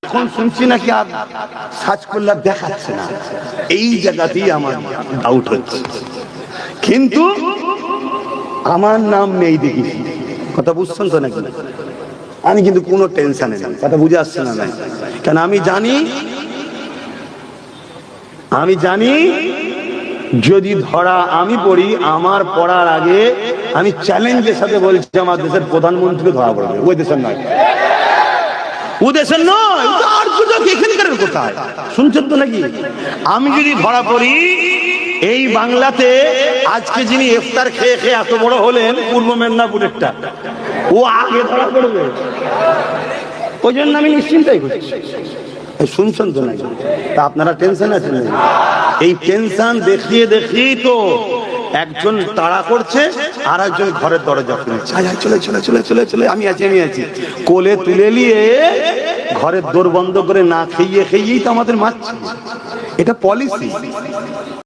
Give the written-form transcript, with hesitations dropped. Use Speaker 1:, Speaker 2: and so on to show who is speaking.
Speaker 1: এখন শুনছি নাকি আর সার্চ করলে দেখাচ্ছে না। এই জায়গাতেই আমার ডাউট হচ্ছে, কিন্তু আমার নাম নেই দেখি। কথা বুঝছেন তো নাকি? আমি কিন্তু কোনো টেনশনে নেই, কথা বুঝে আসছে না নাই? কেন আমি জানি যদি ধরা আমি পড়ি, আমার পড়ার আগে আমি চ্যালেঞ্জের সাথে বলছি আমার দেশের প্রধানমন্ত্রী ধরা পড়বে। ওই দেশের নয়, ও দেশের নয়, আর সুযোগ এখানকার কোথায় শুনছেন তো নাকি? আমি যদি ধরা পড়ি এই বাংলাতে, আজকে যিনি ইফতার খেয়ে খেয়ে এত বড় হলেন পূর্ব মেদিনীপুরেরটা, ও আগে ধরা পড়বে। ওই জন্য আমি নিশ্চিন্তাই করছি। শুনছেন তো নাকি? তা আপনারা টেনশন আছেন? এই টেনশন দেখিয়ে তো একজন তাড়া করছে, আর একজন ঘরের দরজা খুলছে, চলে আমি আছি কোলে তুলে নিয়ে ঘরের দোর বন্ধ করে না খেয়েই তো আমাদের মারছে। এটা পলিসি।